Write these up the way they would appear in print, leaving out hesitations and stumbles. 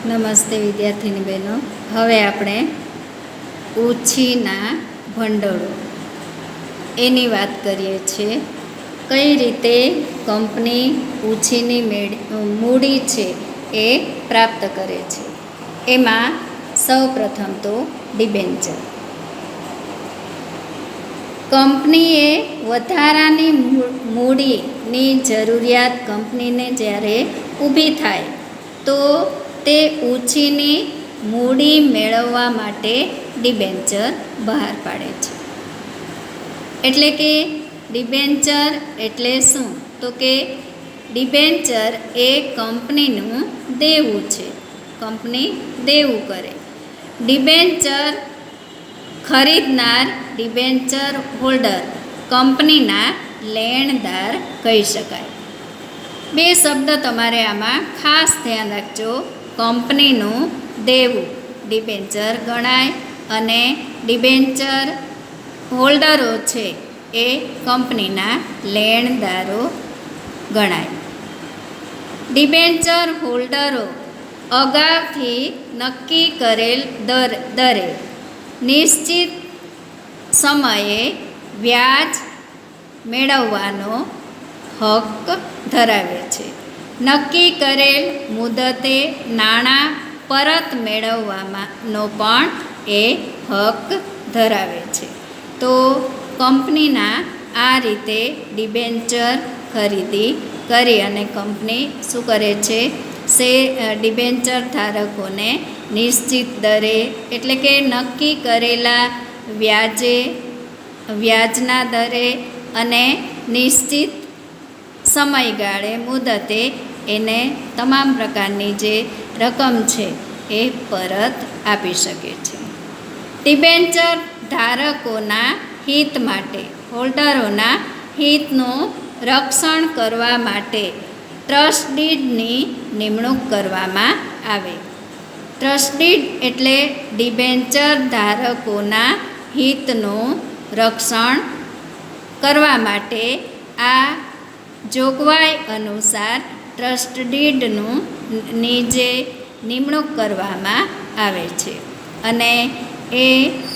નમસ્તે વિદ્યાર્થીની બહેનો. હવે આપણે ઉછીના ભંડોળો એની વાત કરીએ છીએ. કઈ રીતે કંપની ઉછીની મૂડી છે એ પ્રાપ્ત કરે છે. એમાં સૌ પ્રથમ તો ડિબેન્ચર. કંપનીએ વધારાની મૂડીની જરૂરિયાત કંપનીને જ્યારે ઊભી થાય તો તે ઉછીની મૂડી મેળવવા માટે ડિબેન્ચર બહાર પાડે છે. એટલે કે ડિબેન્ચર એટલે શું? તો કે ડિબેન્ચર એ કંપનીનું દેવું છે. કંપની દેવું કરે. ડિબેન્ચર ખરીદનાર ડિબેન્ચર હોલ્ડર કંપનીના લેણદાર કહી શકાય. બે શબ્દ તમારે આમાં ખાસ ધ્યાન રાખજો. કંપનીનું દેવું ડિબેન્ચર ગણાય અને ડિબેન્ચર હોલ્ડરો છે એ કંપનીના લેણદારો ગણાય. ડિબેન્ચર હોલ્ડરો અગાઉથી નક્કી કરેલ દરે નિશ્ચિત સમયે વ્યાજ મેળવવાનો હક ધરાવે છે. નક્કી કરેલ મુદતે નાણાં પરત મેળવવાનો પણ એ હક ધરાવે છે. તો કંપનીના આ રીતે ડિબેન્ચર ખરીદી કરી અને કંપની શું કરે છે? ડિબેન્ચર ધારકોને નિશ્ચિત દરે એટલે કે નક્કી કરેલા વ્યાજના દરે અને નિશ્ચિત સમયગાળે મુદતે એને તમામ પ્રકારની જે રકમ છે એ પરત આપી શકે છે. ડિબેન્ચર ધારકોના હિત માટે, હોલ્ડરોના હિતનું રક્ષણ કરવા માટે ટ્રસ્ટીડની નિમણૂક કરવામાં આવે. ટ્રસ્ટીડ એટલે ડિબેન્ચર ધારકોના હિતનું રક્ષણ કરવા માટે આ જોગવાઈ અનુસાર ટ્રસ્ટીડની જે નિમણૂક કરવામાં આવે છે અને એ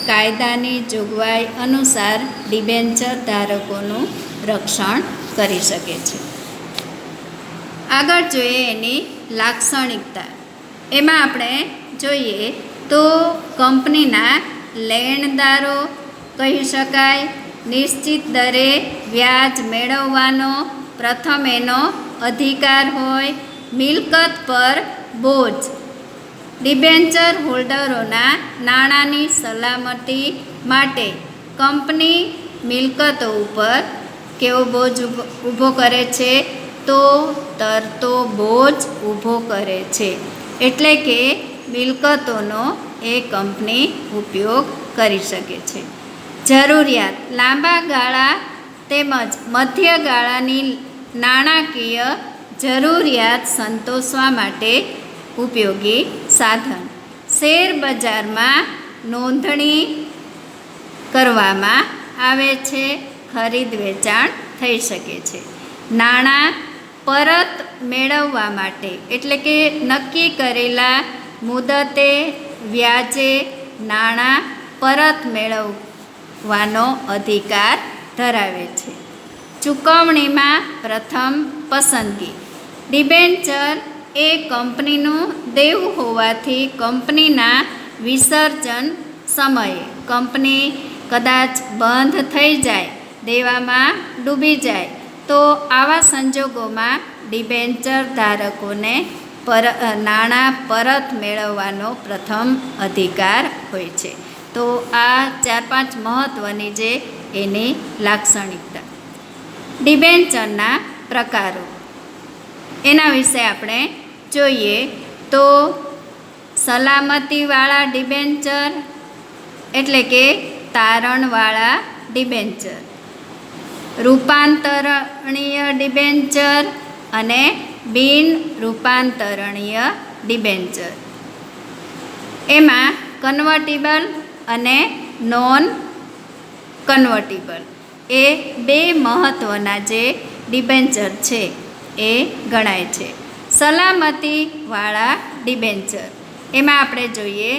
કાયદાની જોગવાઈ અનુસાર ડિબેન્ચર ધારકોનું રક્ષણ કરી શકે છે. આગળ જોઈએ એની લાક્ષણિકતા. એમાં આપણે જોઈએ તો કંપનીના લેણદારો કહી શકાય. નિશ્ચિત દરે વ્યાજ મેળવવાનો પ્રથમ એનો અધિકાર હોય. મિલકત પર બોજ. ડિબેન્ચર હોલ્ડરોના નાણાંની સલામતી માટે કંપની મિલકતો ઉપર કેવો બોજ ઊભો કરે છે? તો તરતો બોજ ઊભો કરે છે. એટલે કે મિલકતોનો એ કંપની ઉપયોગ કરી શકે છે. જરૂરિયાત. લાંબા ગાળા તેમજ મધ્ય ગાળાની નાણાકીય જરૂરિયાત સંતોષવા માટે ઉપયોગી સાધન. શેર બજારમાં નોંધણી કરવામાં આવે છે. ખરીદ વેચાણ થઈ શકે છે. નાણાં પરત મેળવવા માટે એટલે કે નક્કી કરેલા મુદતે વ્યાજે નાણાં પરત મેળવવાનો અધિકાર ધરાવે છે. ચૂકવણીમાં પ્રથમ પસંદગી. ડિબેન્ચર એ કંપનીનું દેવું હોવાથી કંપનીના વિસર્જન સમયે કંપની કદાચ બંધ થઈ જાય, દેવામાં ડૂબી જાય તો આવા સંજોગોમાં ડિબેન્ચર ધારકોને નાણાં પરત મેળવવાનો પ્રથમ અધિકાર હોય છે. તો આ 4-5 મહત્ત્વની જે એની લાક્ષણિકતા. ડિબેન્ચરના પ્રકારો એના વિશે આપણે જોઈએ તો સલામતીવાળા ડિબેન્ચર એટલે કે તારણવાળા ડિબેન્ચર, રૂપાંતરણીય ડિબેન્ચર અને બિન રૂપાંતરણીય ડિબેન્ચર. એમાં કન્વર્ટિબલ અને નોન કન્વર્ટિબલ એ બે મહત્ત્વના જે ડિબેન્ચર છે એ ગણાય છે. સલામતીવાળા ડિબેન્ચર એમાં આપણે જોઈએ,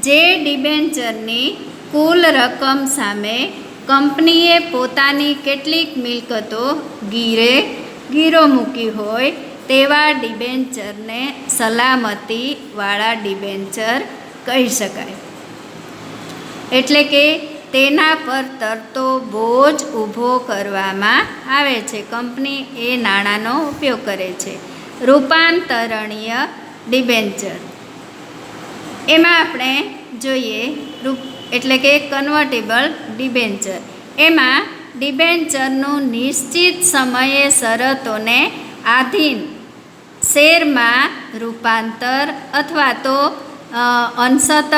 જે ડિબેન્ચરની કુલ રકમ સામે કંપનીએ પોતાની કેટલીક મિલકતો ગીરો મૂકી હોય તેવા ડિબેન્ચરને સલામતીવાળા ડિબેન્ચર કહી શકાય. એટલે કે તેના પર તરતો બોજ ઊભો કરવામાં આવે છે. કંપની એ નાણાંનો ઉપયોગ કરે છે. રૂપાંતરણીય ડિબેન્ચર, એમાં આપણે જોઈએ એટલે કે કન્વર્ટેબલ ડિબેન્ચર. એમાં ડિબેન્ચરનું નિશ્ચિત સમયે શરતોને આધીન શેરમાં રૂપાંતર અથવા તો અંશતઃ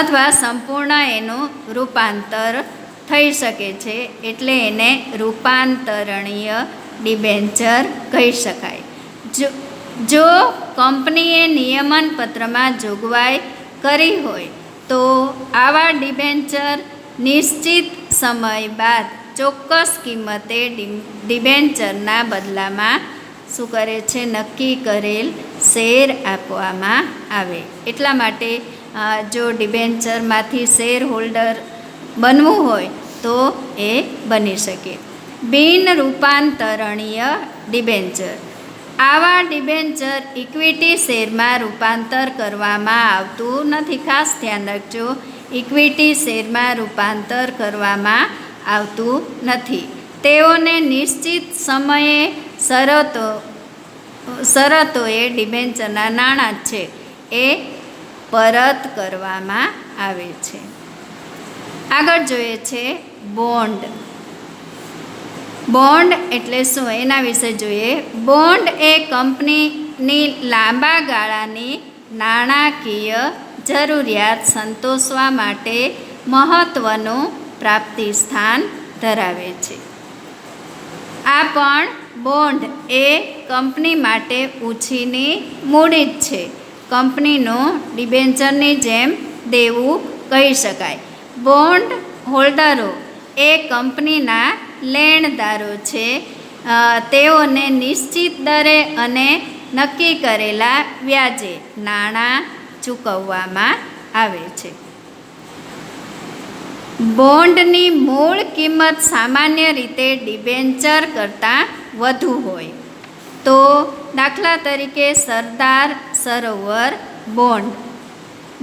અથવા સંપૂર્ણ એનું રૂપાંતર થઈ શકે છે. એટલે એને રૂપાંતરણીય ડિબેન્ચર કહી શકાય. જો કંપનીએ નિયમન પત્રમાં જોગવાઈ કરી હોય તો આવા ડિબેન્ચર નિશ્ચિત સમય બાદ ચોક્કસ કિંમતે ડિબેન્ચરના બદલામાં શું કરે છે, નક્કી કરેલ શેર આપવામાં આવે. એટલા માટે જો ડિબેન્ચરમાંથી શેર હોલ્ડર બનવું હોય તો એ બની શકે. બિન રૂપાંતરણીય ડિબેન્ચર, આવા ડિબેન્ચર ઇક્વિટી શેરમાં રૂપાંતર કરવામાં આવતું નથી. ખાસ ધ્યાન રાખજો, ઇક્વિટી શેરમાં રૂપાંતર કરવામાં આવતું નથી. તેઓને નિશ્ચિત સમયે શરતોએ ડિબેન્ચરના નાણાં છે એ પરત કરવામાં આવે છે. આગળ જોઈએ છે બોન્ડ. બોન્ડ એટલે શું એના વિશે જોઈએ. બોન્ડ એ કંપનીની લાંબા ગાળાની નાણાકીય જરૂરિયાત સંતોષવા માટે મહત્ત્વનું પ્રાપ્તિ સ્થાન ધરાવે છે. આ પણ બોન્ડ એ કંપની માટે ઉછીની મૂડી જ છે. કંપનીનું ડિબેન્ચરની જેમ દેવું કહી શકાય. બોન્ડ હોલ્ડરો એ કંપનીના લેણદારો છે. તેઓને નિશ્ચિત દરે અને નક્કી કરેલા વ્યાજે નાણાં ચૂકવવામાં આવે છે. બોન્ડની મૂળ કિંમત સામાન્ય રીતે ડિબેન્ચર કરતાં વધુ હોય તો દાખલા તરીકે સરદાર સરોવર બોન્ડ.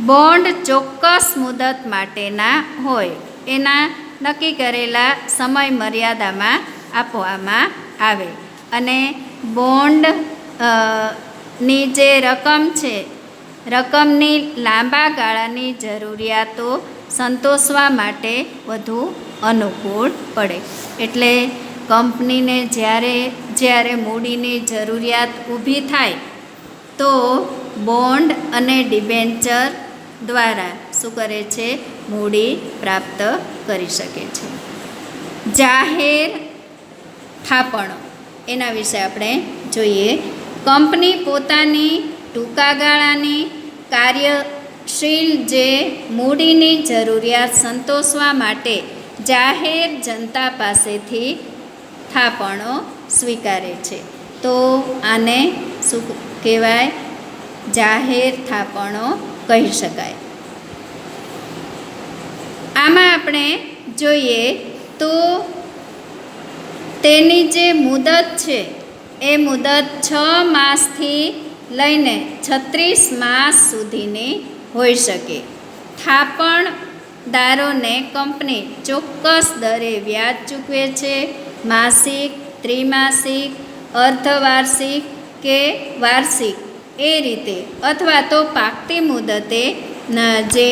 બોન્ડ ચોક્કસ મુદત માટેના હોય, એના નક્કી કરેલા સમય મર્યાદામાં આપવામાં આવે અને બોન્ડ ની જે રકમ છે, રકમની લાંબા ગાળાની જરૂરિયાતો સંતોષવા માટે વધુ અનુકૂળ પડે. એટલે કંપનીને જ્યારે મૂડીની જરૂરિયાત ઊભી થાય તો બોન્ડ અને ડિબેન્ચર દ્વારા શું કરે છે, મૂડી પ્રાપ્ત કરી શકે છે. જાહેર થાપણો, એના વિશે આપણે જોઈએ. કંપની પોતાની ટૂંકા ગાળાની કાર્યશીલ જે મૂડીની જરૂરિયાત સંતોષવા માટે જાહેર જનતા પાસેથી થાપણો સ્વીકારે છે. તો આને શું કહેવાય, જાહેર થાપણો કહી શકાય. આમાં આપણે જોઈએ તો તેની જે મુદત છે એ મુદત 6 માસથી લઈને 36 માસ સુધીની હોઈ શકે. થાપણદારોને કંપની ચોક્કસ દરે વ્યાજ ચૂકવે છે. માસિક, ત્રિમાસિક, અર્ધવાર્ષિક કે વાર્ષિક એ રીતે અથવા તો પાકતી મુદતે જે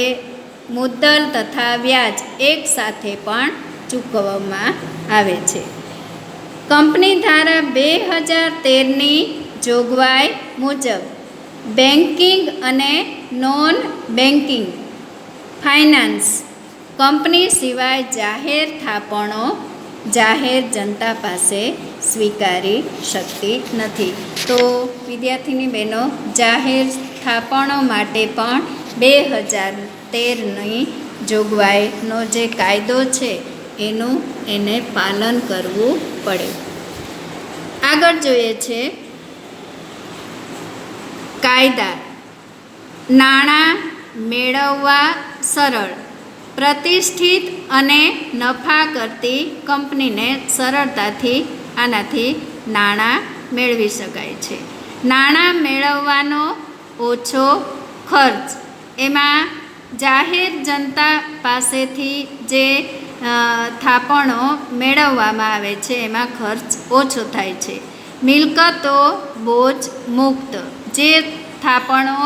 મુદ્દલ તથા વ્યાજ એકસાથે પણ ચૂકવવામાં આવે છે. કંપની ધારા 2013ની જોગવાઈ મુજબ બેન્કિંગ અને નોન બેન્કિંગ ફાઇનાન્સ કંપની સિવાય જાહેર થાપણો જાહેર જનતા પાસે સ્વીકારી શકતી નથી. તો વિદ્યાર્થીની બહેનો, જાહેર થાપણો માટે પણ 2013ની જોગવાઈનો જે કાયદો છે એને પાલન કરવું પડે. આગળ જોઈએ છે કાયદા. નાણાં મેળવવા સરળ. પ્રતિષ્ઠિત અને નફા કરતી કંપનીને સરળતાથી આનાથી નાણાં મેળવી શકાય છે. નાણાં મેળવવાનો ઓછો ખર્ચ. એમાં જાહેર જનતા પાસેથી જે થાપણો મેળવવામાં આવે છે એમાં ખર્ચ ઓછો થાય છે. મિલકતો બોજ મુક્ત. જે થાપણો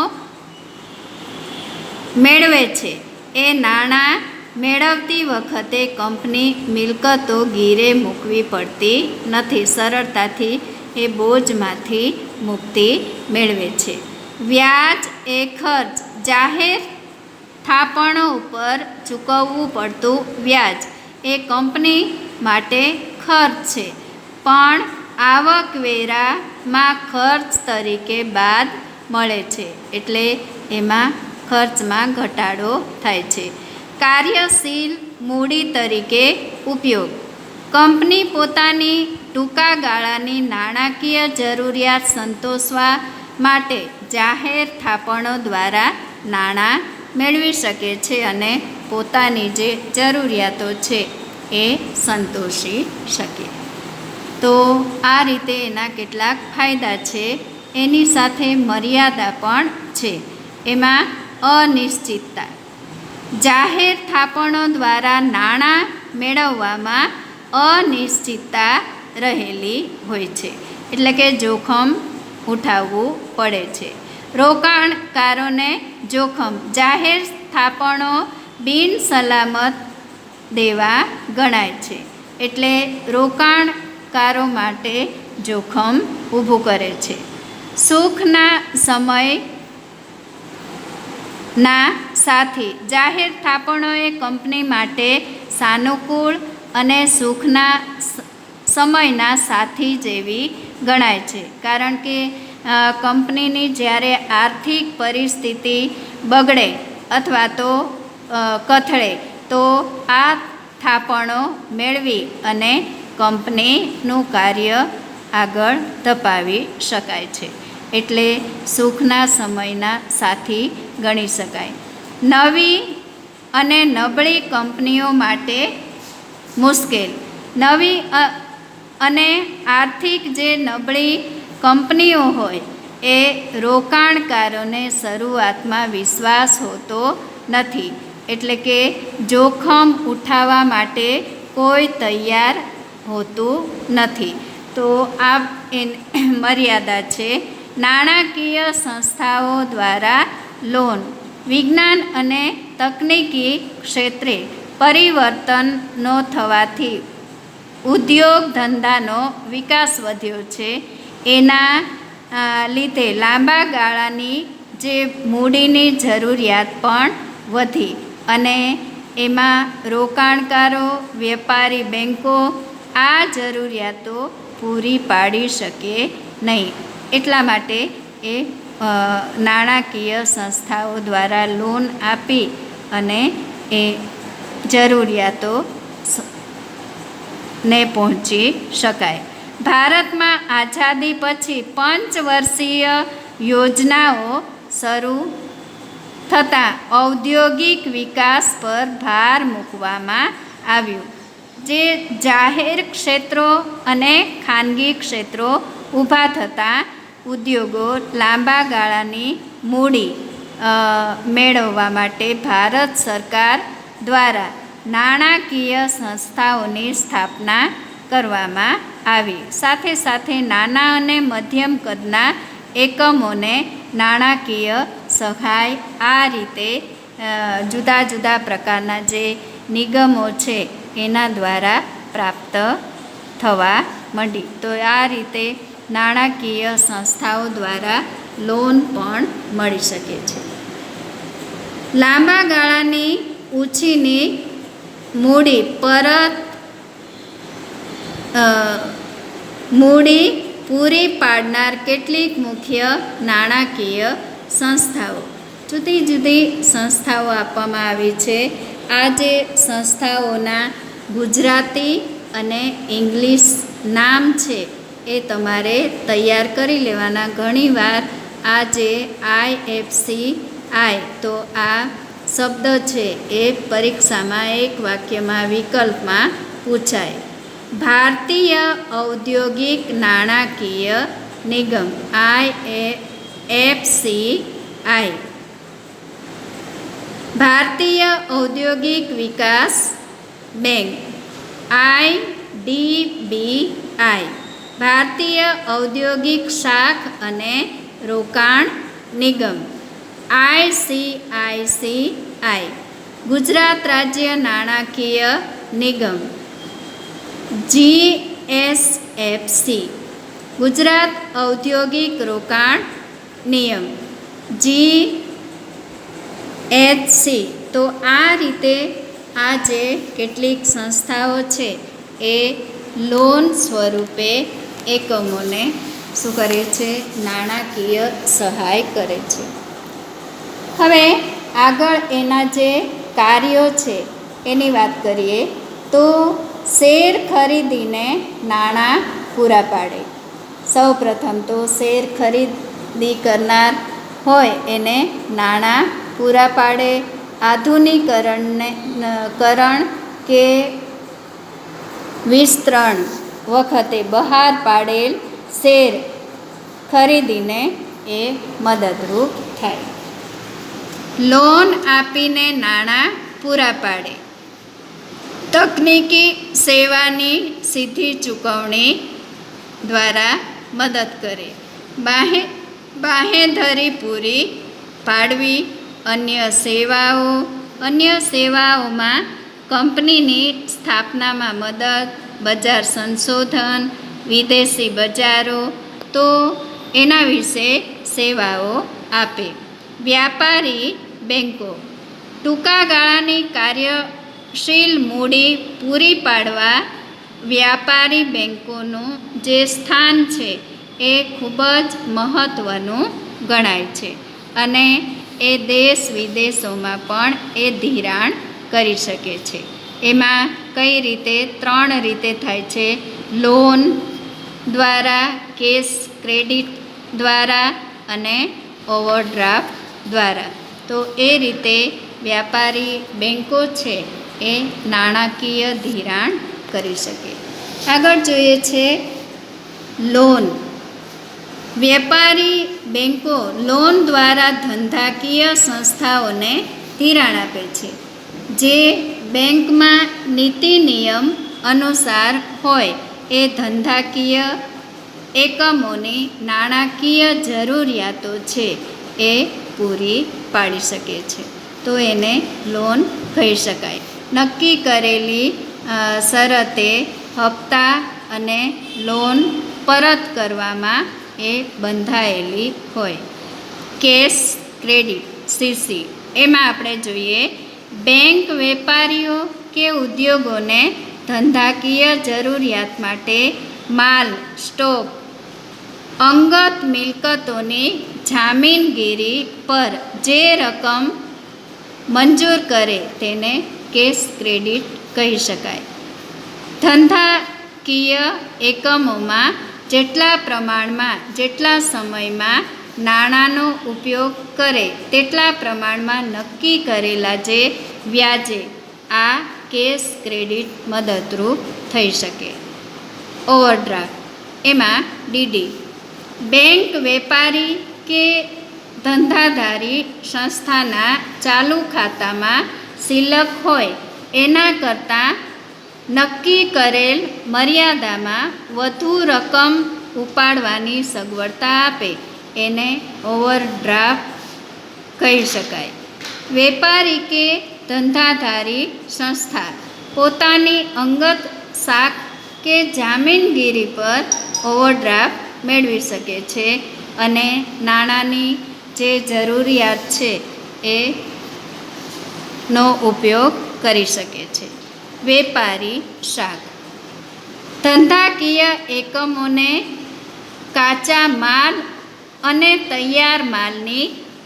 મેળવે છે એ નાણાં મેળવતી વખતે કંપની મિલકતો ગીરે મૂકવી પડતી નથી. સરળતાથી એ બોજમાંથી મુક્તિ મેળવે છે. વ્યાજ એ ખર્ચ. જાહેર થાપણો ઉપર ચૂકવવું પડતું વ્યાજ એ કંપની માટે ખર્ચ છે, પણ આવકવેરામાં ખર્ચ તરીકે બાદ મળે છે, એટલે એમાં ખર્ચમાં ઘટાડો થાય છે. કાર્યશીલ મૂડી તરીકે ઉપયોગ. કંપની પોતાની ટૂંકા ગાળાની નાણાકીય જરૂરિયાત સંતોષવા માટે જાહેર થાપણો દ્વારા નાણાં મેળવી શકે છે અને પોતાની જે જરૂરિયાતો છે એ સંતોષી શકે. તો આ રીતે એના કેટલાક ફાયદા છે. એની સાથે મર્યાદા પણ છે. એમાં અનિશ્ચિતતા. જાહેર થાપણો દ્વારા નાણાં મેળવવામાં અનિશ્ચિતતા રહેલી હોય છે, એટલે કે જોખમ ઉઠાવવું પડે છે. રોકાણકારોને જોખમ. જાહેર થાપણો બિનસલામત દેવા ગણાય છે, એટલે રોકાણકારો માટે જોખમ ઊભું કરે છે. સુખના સમયના સાથી. જાહેર થાપણો એ કંપની માટે સાનુકૂળ અને સુખના સમયના સાથી જેવી ગણાય છે, કારણ કે કંપનીની જ્યારે આર્થિક પરિસ્થિતિ બગડે અથવા તો કથળે તો આ થાપણો મેળવી અને કંપનીનું કાર્ય આગળ ધપાવી શકાય છે, એટલે સુખના સમયના સાથી ગણી શકાય. નવી અને નબળી કંપનીઓ માટે મુશ્કેલ. નવી અને આર્થિક જે નબળી કંપનીઓ હોય એ રોકાણકારોને શરૂઆતમાં વિશ્વાસ હોતો નથી, એટલે કે જોખમ ઉઠાવવા માટે કોઈ તૈયાર હોતું નથી. તો આ મર્યાદા છે. નાણાકીય સંસ્થાઓ દ્વારા લોન. વિજ્ઞાન અને તકનીકી ક્ષેત્રે પરિવર્તનો થવાથી ઉદ્યોગ ધંધાનો વિકાસ વધ્યો છે. એના લીધે લાંબા ગાળાની જે મૂડીની જરૂરિયાત પણ વધી અને એમાં રોકાણકારો, વેપારી બેન્કો આ જરૂરિયાતો પૂરી પાડી શકે નહીં, એટલા માટે એ નાણાકીય સંસ્થાઓ દ્વારા લોન આપી અને એ જરૂરિયાતો ને પહોંચી શકાય. ભારતમાં આઝાદી પછી 5 વર્ષીય યોજનાઓ શરૂ થતાં ઔદ્યોગિક વિકાસ પર ભાર મૂકવામાં આવ્યો. જે જાહેર ક્ષેત્રો અને ખાનગી ક્ષેત્રો ઊભા થતાં ઉદ્યોગો લાંબા ગાળાની મૂડી મેળવવા માટે ભારત સરકાર દ્વારા નાણાકીય સંસ્થાઓની સ્થાપના કરવામાં આવી. સાથે સાથે નાના અને મધ્યમ કદના એકમોને નાણાકીય સહાય આ રીતે જુદા જુદા પ્રકારના જે નિગમો છે એના દ્વારા પ્રાપ્ત થવા માંડી. તો આ રીતે નાણાકીય સંસ્થાઓ દ્વારા લોન પણ મળી શકે છે. લાંબા ગાળાની ઉછીની મૂડી મૂડી પૂરી પાડનાર કેટલીક મુખ્ય નાણાકીય સંસ્થાઓ. જુદી જુદી સંસ્થાઓ આપવામાં આવી છે. આ જે સંસ્થાઓના ગુજરાતી અને ઇંગ્લિશ નામ છે એ તમારે તૈયાર કરી લેવાના. ઘણીવાર આ જે IFC આય. તો આ શબ્દ છે એ પરીક્ષામાં એક વાક્યમાં વિકલ્પમાં પૂછાય. ભારતીય ઔદ્યોગિક નાણાકીય નિગમ IFCI. ભારતીય ઔદ્યોગિક વિકાસ બેંક IDBI. ભારતીય ઔદ્યોગિક શાખ અને રોકાણ નિગમ ICICI. ગુજરાત રાજ્ય નાણાકીય નિગમ GSFC. ગુજરાત ઔદ્યોગિક રોકાણ નિયમ GHC. તો આ રીતે આ જે કેટલીક સંસ્થાઓ છે એ લોન સ્વરૂપે એકમોને શું કરે છે? નાણાકીય સહાય કરે છે. હવે આગળ એના જે કાર્યો છે એની વાત કરીએ તો શેર ખરીદીને નાણાં પૂરા પાડે. સૌ પ્રથમ તો શેર ખરીદી કરનાર હોય એને નાણાં પૂરા પાડે. આધુનિકરણ કે વિસ્તરણ વખતે બહાર પાડેલ શેર ખરીદીને એ મદદરૂપ થાય. લોન આપીને નાણાં પૂરા પાડે. તકનીકી સેવાની સીધી ચૂકવણી દ્વારા મદદ કરે. બાંહેધરી પૂરી પાડવી. અન્ય સેવાઓમાં કંપનીની સ્થાપનામાં મદદ, બજાર સંશોધન, વિદેશી બજારો તો એના વિશે સેવાઓ આપે. વ્યાપારી બેંકો ટૂંકા ગાળાની કાર્યશીલ મૂડી પૂરી પાડવા વ્યાપારી બેંકોનું જે સ્થાન છે એ ખૂબ જ મહત્ત્વનું ગણાય છે અને એ દેશ વિદેશોમાં પણ એ ધિરાણ કરી શકે છે. એમાં કઈ રીતે? 3 રીતે થાય છે. લોન દ્વારા, કેશ ક્રેડિટ દ્વારા અને ઓવરડ્રાફ્ટ દ્વારા. તો એ રીતે વ્યાપારી બેંકો છે એ નાણાકીય ધિરાણ કરી શકે. આગળ જોઈએ છે લોન. વેપારી બેંકો લોન દ્વારા ધંધાકીય સંસ્થાઓને ધિરાણ આપે છે. જે બેંકમાં નીતિ નિયમ અનુસાર હોય એ ધંધાકીય એકમોની નાણાકીય જરૂરિયાતો છે એ પૂરી પાડી શકે છે. તો એને લોન કહી શકાય. નક્કી કરેલી શરતે હપ્તા અને લોન પરત કરવામાં એ બંધાયેલી હોય. Cache credit CC. એમાં આપણે જોઈએ બેંક વેપારીઓ કે ઉદ્યોગોને ધંધાકીય જરૂરિયાત માટે માલ, સ્ટોક, અંગત મિલકતોની જામીનગીરી પર જે રકમ મંજૂર કરે તેને કેશ ક્રેડિટ કહી શકાય. ધંધાકીય એકમોમાં જેટલા પ્રમાણમાં, જેટલા સમયમાં નાણાંનો ઉપયોગ કરે તેટલા પ્રમાણમાં નક્કી કરેલા જે વ્યાજે આ કેશ ક્રેડિટ મદદરૂપ થઈ શકે. ઓવરડ્રાફ્ટ. એમાં DD. બેંક વેપારી કે ધંધાધારી સંસ્થાના ચાલુ ખાતામાં સિલક હોય એના કરતાં નક્કી કરેલ મર્યાદામાં વધુ રકમ ઉપાડવાની સગવડતા આપે એને ઓવરડ્રાફ્ટ કહી શકાય. વેપારી કે ધંધાધારી સંસ્થા પોતાની અંગત શાખ કે જામીનગીરી પર ઓવરડ્રાફ્ટ મેળવી શકે છે અને નાણાંની જે જરૂરિયાત છે એનો ઉપયોગ કરી શકે છે. વેપારી શાખ. ધંધાકીય એકમોને કાચા માલ અને તૈયાર માલની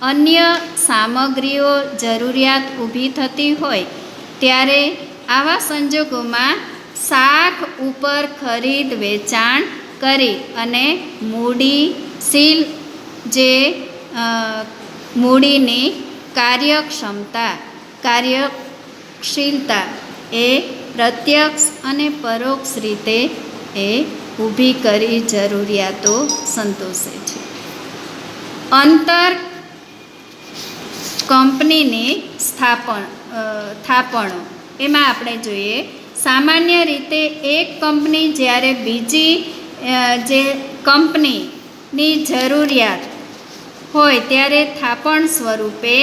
અન્ય સામગ્રીઓ જરૂરિયાત ઊભી થતી હોય ત્યારે આવા સંજોગોમાં શાખ ઉપર ખરીદ વેચાણ કરી અને મૂડીશીલ જે મૂડીની કાર્યક્ષમતા, કાર્યશીલતા એ પ્રત્યક્ષ અને પરોક્ષ રીતે એ ઊભી કરી જરૂરિયાતો સંતોષે છે. અંતર કંપનીની થાપણો એમાં આપણે જોઈએ, સામાન્ય રીતે એક કંપની જ્યારે બીજી જે કંપનીની જરૂરિયાત હોય ત્યારે થાપણ સ્વરૂપે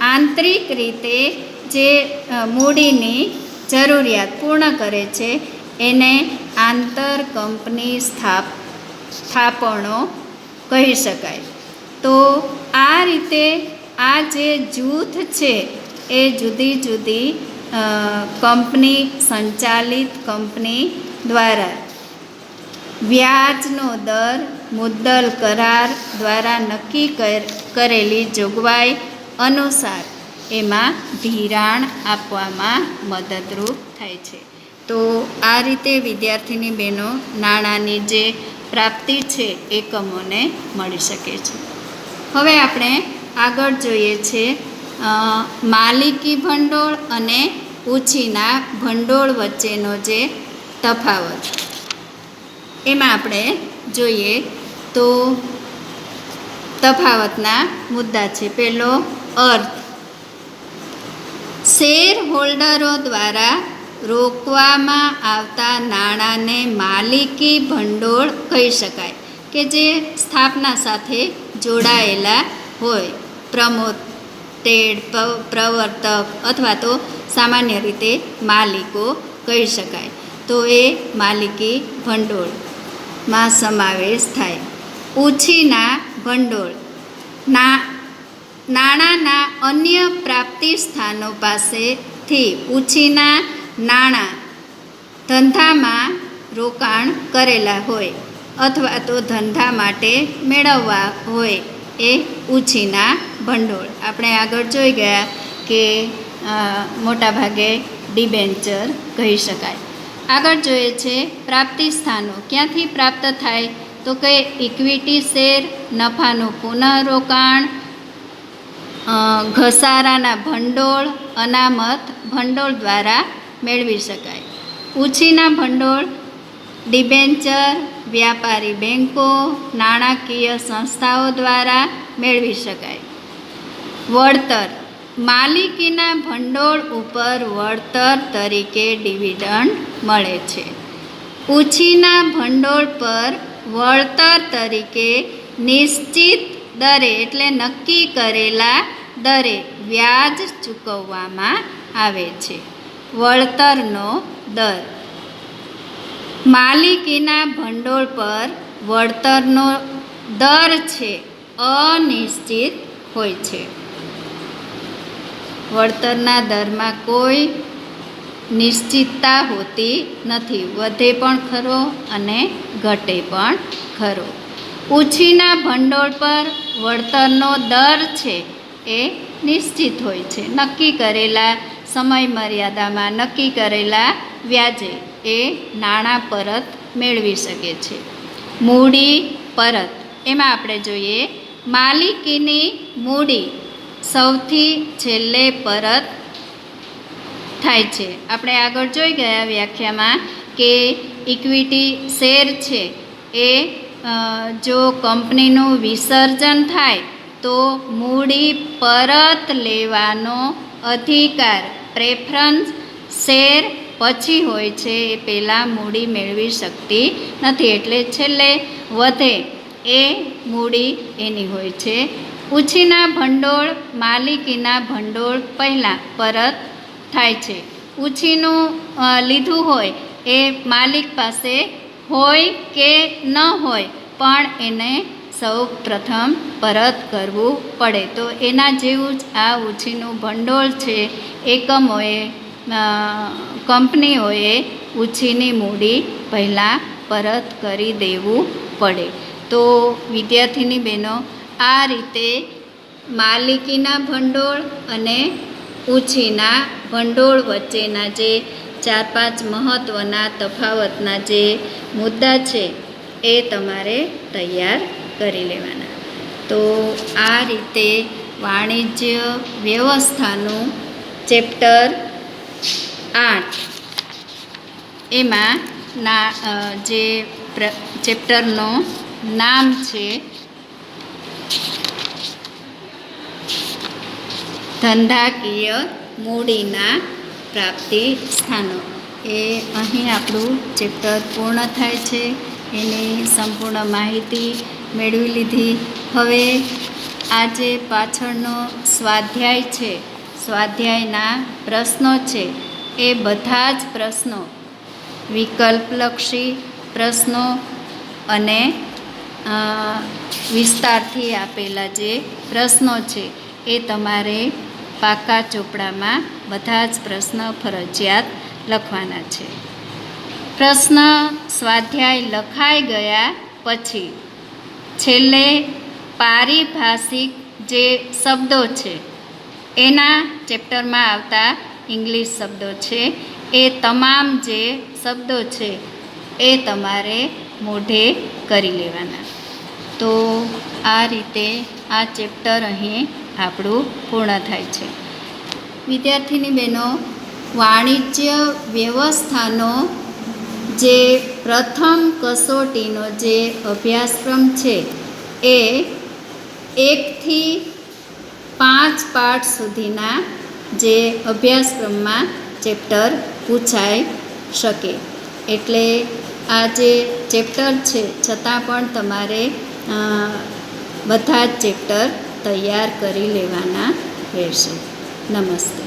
આંતરિક રીતે જે મૂડીની જરૂરિયાત પૂર્ણ કરે છે એને આંતર કંપની થાપણો કહી શકાય. તો આ રીતે આ જે જૂથ છે એ જુદી જુદી કંપની સંચાલિત કંપની દ્વારા વ્યાજનો દર મુદ્દલ કરાર દ્વારા નક્કી કરેલી જોગવાઈ અનુસાર એમાં ધિરાણ આપવામાં મદદરૂપ થાય છે. તો આ રીતે વિદ્યાર્થીની બહેનો નાણાંની જે પ્રાપ્તિ છે એકમોને મળી શકે છે. હવે આપણે આગળ જોઈએ છે માલિકી ભંડોળ અને ઉછીના ભંડોળ વચ્ચેનો જે તફાવત, એમાં આપણે જોઈએ તો તફાવતના મુદ્દા છે. પહેલો અર્થ, શેર હોલ્ડરો દ્વારા રોકવામાં આવતા નાણાંને માલિકી ભંડોળ કહી શકાય, કે જે સ્થાપના સાથે જોડાયેલા હોય, પ્રમોટેડ, પ્રવર્તક અથવા તો સામાન્ય રીતે માલિકો કહી શકાય. તો એ માલિકી ભંડોળમાં સમાવેશ થાય. ઉછીના ભંડોળ, નાણાંના અન્ય પ્રાપ્તિ સ્થાનો પાસેથી ઉછીના નાણાં ધંધામાં રોકાણ કરેલા હોય અથવા તો ધંધા માટે મેળવવા હોય એ ઉછીના ભંડોળ. આપણે આગળ જોઈ ગયા કે મોટાભાગે ડિબેન્ચર કહી શકાય. આગળ જોઈએ છે પ્રાપ્તિ સ્થાનો ક્યાંથી પ્રાપ્ત થાય, તો કે ઇક્વિટી શેર, નફાનું પુનઃરોકાણ, ઘસારાના ભંડોળ, અનામત ભંડોળ દ્વારા મેળવી શકાય. ઉછીના ભંડોળ ડિબેન્ચર, વ્યાપારી બેન્કો, નાણાકીય સંસ્થાઓ દ્વારા મેળવી શકાય. વળતર, માલિકીના ભંડોળ ઉપર વળતર તરીકે ડિવિડન્ડ મળે છે. ઉછીના ભંડોળ પર વળતર તરીકે નિશ્ચિત દરે એટલે નક્કી કરેલા દરે વ્યાજ ચૂકવવામાં આવે છે. વળતરનો દર, માલિકીના ભંડોળ પર વળતરનો દર છે અનિશ્ચિત હોય છે. વળતરના દરમાં કોઈ નિશ્ચિતતા હોતી નથી, વધે પણ ખરો અને ઘટે પણ ખરો. ઉછીના ભંડોળ પર વળતરનો દર છે એ નિશ્ચિત હોય છે, નક્કી કરેલા સમય મર્યાદામાં નક્કી કરેલા વ્યાજે એ નાણાં પરત મેળવી શકે છે. મૂડી પરત, એમાં આપણે જોઈએ માલિકીની મૂડી સૌથી છેલ્લે પરત થાય છે. આપણે આગળ જોઈ ગયા વ્યાખ્યામાં કે ઇક્વિટી શેર છે એ જો કંપનીનું વિસર્જન થાય તો મૂડી પરત લેવાનો અધિકાર પ્રેફરન્સ શેર પછી હોય છે, એ પહેલાં મૂડી મેળવી શકતી નથી, એટલે છેલ્લે વધે એ મૂડી એની હોય છે. ઉછીના ભંડોળ માલિકીના ભંડોળ પહેલાં પરત થાય છે. ઉછીનું લીધું હોય એ માલિક પાસે હોય કે ન હોય પણ એને સૌ પ્રથમ પરત કરવું પડે. તો એના જેવું જ આ ઉછીનું ભંડોળ છે. એકમોએ કંપનીઓએ ઉછીની મૂડી પહેલાં પરત કરી દેવું પડે. તો વિદ્યાર્થીની બહેનો આ રીતે માલિકીના ભંડોળ અને ઉછીના ભંડોળ વચ્ચેના જે 4-5 મહત્ત્વના તફાવતના જે મુદ્દા છે એ તમારે તૈયાર કરી લેવાના. તો આ રીતે વાણિજ્ય વ્યવસ્થાનું ચેપ્ટર 8 એમાં જે ચેપ્ટરનું નામ છે ધંધાકીય મૂડીના પ્રાપ્તિ સ્થાનો. એ અહીં આપણું ચેપ્ટર પૂર્ણ થાય છે. એની સંપૂર્ણ માહિતી મેળવી લીધી. હવે આ જે પાછળનો સ્વાધ્યાય છે, સ્વાધ્યાયના પ્રશ્નો છે, એ બધા જ પ્રશ્નો વિકલ્પલક્ષી પ્રશ્નો અને વિસ્તારથી આપેલા જે પ્રશ્નો છે એ તમારે પાકા ચોપડામાં બધા જ પ્રશ્ન ફરજિયાત લખવાના છે. પ્રશ્ન સ્વાધ્યાય લખાઈ ગયા પછી છેલ્લે પારિભાષિક જે શબ્દો છે એના ચેપ્ટરમાં આવતા ઇંગ્લિશ શબ્દો છે, એ તમામ જે શબ્દો છે એ તમારે મોઢે કરી લેવાના. તો આ રીતે આ ચેપ્ટર અહીં આપણું પૂર્ણ થાય છે. વિદ્યાર્થીની બહેનો, વાણિજ્ય વ્યવસ્થાનો જે પ્રથમ કસોટીનો જે અભ્યાસક્રમ છે એ 1 થી 5 પાઠ સુધીના જે અભ્યાસક્રમમાં ચેપ્ટર પૂછાઈ શકે. એટલે આ જે ચેપ્ટર છે છતાં પણ તમારે બધા જ ચેપ્ટર તૈયાર કરી લેવાના રહેશે. નમસ્તે.